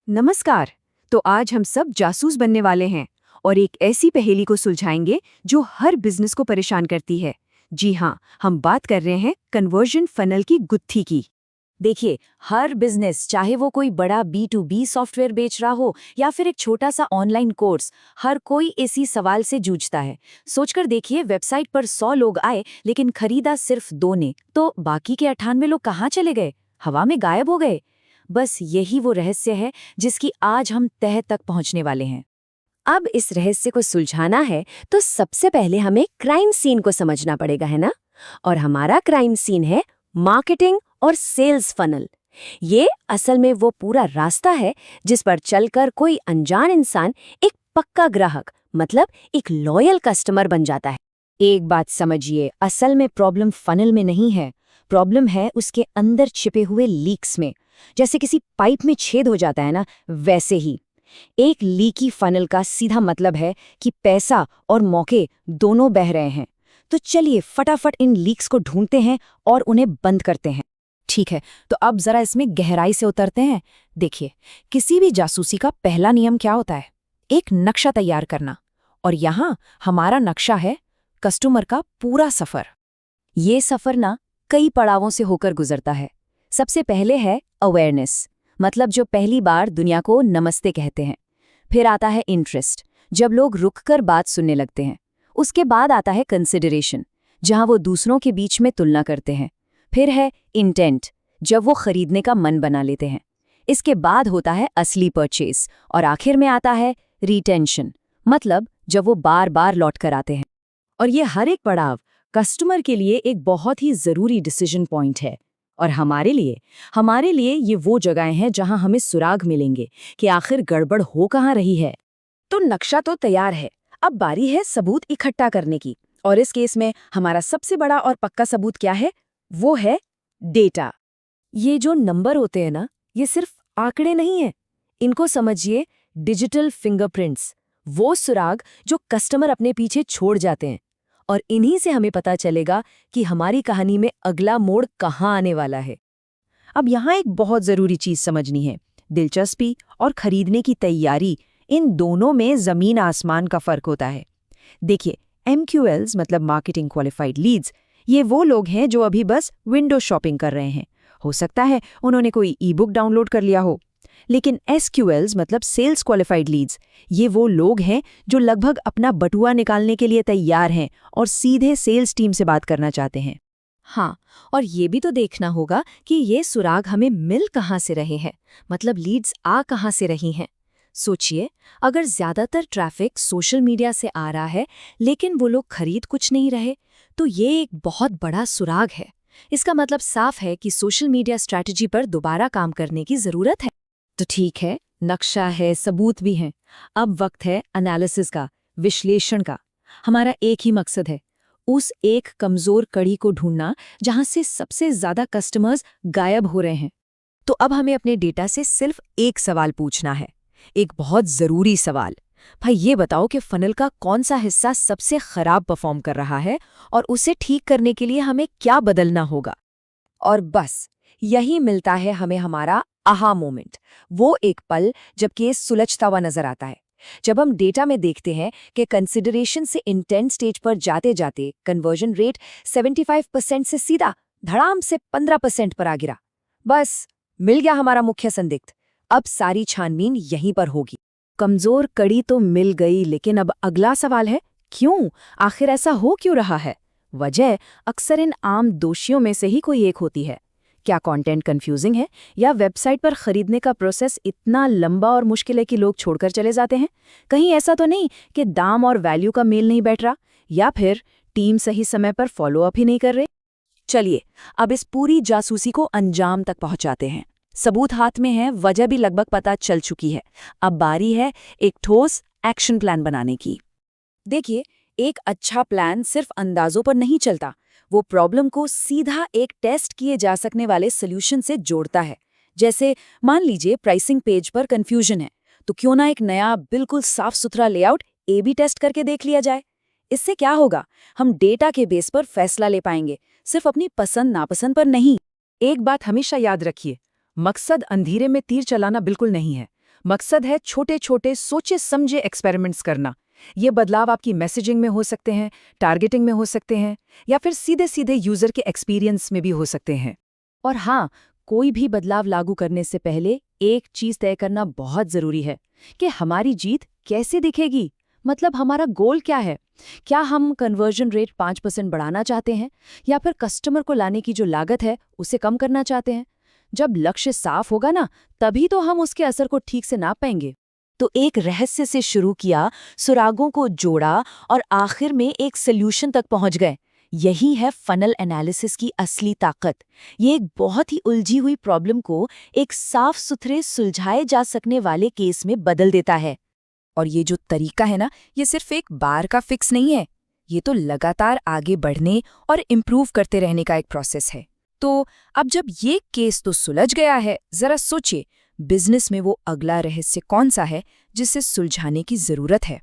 नमस्कार। तो आज हम सब जासूस बनने वाले हैं और एक ऐसी पहेली को सुलझाएंगे जो हर बिजनेस को परेशान करती है। जी हाँ, हम बात कर रहे हैं कन्वर्जन फनल की गुत्थी की। देखिए, हर बिजनेस, चाहे वो कोई बड़ा B2B सॉफ्टवेयर बेच रहा हो या फिर एक छोटा सा ऑनलाइन कोर्स, हर कोई इसी सवाल से जूझता है। सोचकर देखिए, वेबसाइट पर 100 लोग आए लेकिन खरीदा सिर्फ 2 ने, तो बाकी के 98 लोग कहाँ चले गए? हवा में गायब हो गए। बस यही वो रहस्य है जिसकी आज हम तह तक पहुंचने वाले हैं। अब इस रहस्य को सुलझाना है तो सबसे पहले हमें क्राइम सीन को समझना पड़ेगा, है ना? और हमारा क्राइम सीन है मार्केटिंग और सेल्स फनल। ये असल में वो पूरा रास्ता है जिस पर चलकर कोई अनजान इंसान एक पक्का ग्राहक, मतलब एक लॉयल कस्टमर बन जाता है। एक बात समझिए, असल में प्रॉब्लम फनल में नहीं है, प्रॉब्लम है उसके अंदर छिपे हुए लीक्स में। जैसे किसी पाइप में छेद हो जाता है ना, वैसे ही एक लीकी फनल का सीधा मतलब है कि पैसा और मौके दोनों बह रहे हैं। तो चलिए फटाफट इन लीक्स को ढूंढते हैं और उन्हें बंद करते हैं। ठीक है, तो अब जरा इसमें गहराई से उतरते हैं। देखिए, किसी भी जासूसी का पहला नियम क्या होता है? एक नक्शा तैयार करना। और यहाँ हमारा नक्शा है कस्टमर का पूरा सफर। ये सफर ना कई पड़ावों से होकर गुजरता है। सबसे पहले है अवेयरनेस, मतलब जो पहली बार दुनिया को नमस्ते कहते हैं। फिर आता है इंटरेस्ट, जब लोग रुककर बात सुनने लगते हैं। उसके बाद आता है कंसिडरेशन, जहां वो दूसरों के बीच में तुलना करते हैं। फिर है इंटेंट, जब वो खरीदने का मन बना लेते हैं। इसके बाद होता है असली परचेज, और आखिर में आता है रिटेंशन, मतलब जब वो बार बार लौट कर आते हैं। और ये हर एक पड़ाव कस्टमर के लिए एक बहुत ही जरूरी डिसीजन पॉइंट है। और हमारे लिए ये वो जगहें हैं जहां हमें सुराग मिलेंगे कि आखिर गड़बड़ हो कहाँ रही है। तो नक्शा तो तैयार है, अब बारी है सबूत इकट्ठा करने की। और इस केस में हमारा सबसे बड़ा और पक्का सबूत क्या है? वो है डेटा। ये जो नंबर होते हैं ना, ये सिर्फ आंकड़े नहीं हैं। इनको समझिए डिजिटल फिंगरप्रिंट्स, वो सुराग जो कस्टमर अपने पीछे छोड़ जाते हैं। और इन्हीं से हमें पता चलेगा कि हमारी कहानी में अगला मोड़ कहाँ आने वाला है। अब यहाँ एक बहुत ज़रूरी चीज़ समझनी है। दिलचस्पी और खरीदने की तैयारी, इन दोनों में ज़मीन आसमान का फ़र्क होता है। देखिए, MQLs मतलब मार्केटिंग क्वालिफाइड लीड्स, ये वो लोग हैं जो अभी बस विंडो शॉपिंग कर रहे हैं। हो सकता है उन्होंने कोई ई-बुक डाउनलोड कर लिया हो। लेकिन SQLs मतलब सेल्स क्वालिफाइड लीड्स, ये वो लोग हैं जो लगभग अपना बटुआ निकालने के लिए तैयार हैं और सीधे सेल्स टीम से बात करना चाहते हैं। हाँ, और ये भी तो देखना होगा कि ये सुराग हमें मिल कहाँ से रहे हैं, मतलब लीड्स आ कहाँ से रही हैं। सोचिए, अगर ज्यादातर ट्रैफिक सोशल मीडिया से आ रहा है लेकिन वो लोग खरीद कुछ नहीं रहे, तो ये एक बहुत बड़ा सुराग है। इसका मतलब साफ है कि सोशल मीडिया स्ट्रैटेजी पर दोबारा काम करने की जरूरत है। तो ठीक है, नक्शा है, सबूत भी हैं। अब वक्त है एनालिसिस का, विश्लेषण का। हमारा एक ही मकसद है, उस एक कमजोर कड़ी को ढूंढना जहां से सबसे ज्यादा कस्टमर्स गायब हो रहे हैं। तो अब हमें अपने डेटा से सिर्फ एक सवाल पूछना है, एक बहुत जरूरी सवाल। भाई ये बताओ कि फनल का कौन सा हिस्सा सबसे खराब परफॉर्म कर रहा है और उसे ठीक करने के लिए हमें क्या बदलना होगा। और बस यही मिलता है हमें हमारा आहा मोमेंट, वो एक पल जब केस सुलझता हुआ नजर आता है। जब हम डेटा में देखते हैं कि कंसिडरेशन से इंटेंट स्टेज पर जाते जाते कन्वर्जन रेट 75% से सीधा धड़ाम से 15% पर आ गिरा। बस मिल गया हमारा मुख्य संदिग्ध। अब सारी छानबीन यहीं पर होगी। कमजोर कड़ी तो मिल गई, लेकिन अब अगला सवाल है, क्यों? आखिर ऐसा हो क्यों रहा है? वजह अक्सर इन आम दोषियों में से ही कोई एक होती है। क्या कंटेंट कंफ्यूजिंग है, या वेबसाइट पर खरीदने का प्रोसेस इतना लंबा और मुश्किल है कि लोग छोड़कर चले जाते हैं? कहीं ऐसा तो नहीं कि दाम और वैल्यू का मेल नहीं बैठ रहा, या फिर टीम सही समय पर फॉलो अप ही नहीं कर रही? चलिए अब इस पूरी जासूसी को अंजाम तक पहुंचाते हैं। सबूत हाथ में है, वजह भी लगभग पता चल चुकी है। अब बारी है एक ठोस एक्शन प्लान बनाने की। देखिए, एक अच्छा प्लान सिर्फ अंदाजों पर नहीं चलता, वो प्रॉब्लम को सीधा एक टेस्ट किए जा सकने वाले सोल्यूशन से जोड़ता है। जैसे मान लीजिए प्राइसिंग पेज पर कंफ्यूजन है, तो क्यों ना एक नया बिल्कुल साफ सुथरा लेआउट A/B टेस्ट करके देख लिया जाए। इससे क्या होगा, हम डेटा के बेस पर फैसला ले पाएंगे, सिर्फ अपनी पसंद नापसंद पर नहीं। एक बात हमेशा याद रखिए, मकसद अंधेरे में तीर चलाना बिल्कुल नहीं है। मकसद है छोटे छोटे सोचे समझे एक्सपेरिमेंट्स करना। ये बदलाव आपकी मैसेजिंग में हो सकते हैं, टारगेटिंग में हो सकते हैं, या फिर सीधे सीधे यूजर के एक्सपीरियंस में भी हो सकते हैं। और हाँ, कोई भी बदलाव लागू करने से पहले एक चीज तय करना बहुत जरूरी है कि हमारी जीत कैसे दिखेगी। मतलब हमारा गोल क्या है? क्या हम कन्वर्जन रेट 5% बढ़ाना चाहते हैं, या फिर कस्टमर को लाने की जो लागत है उसे कम करना चाहते हैं? जब लक्ष्य साफ होगा ना, तभी तो हम उसके असर को ठीक से नाप पाएंगे। तो एक रहस्य से शुरू किया, सुरागों को जोड़ा और आखिर में एक सॉल्यूशन तक पहुंच गए। यही है फनल एनालिसिस की असली ताकत। ये एक बहुत ही उलझी हुई प्रॉब्लम को एक साफ सुथरे सुलझाए जा सकने वाले केस में बदल देता है। और ये जो तरीका है ना, ये सिर्फ एक बार का फिक्स नहीं है। ये तो लगातार आगे बढ़ने और इम्प्रूव करते रहने का एक प्रोसेस है। तो अब जब ये केस तो सुलझ गया है, जरा सोचिए बिजनेस में वो अगला रहस्य कौन सा है जिसे सुलझाने की जरूरत है।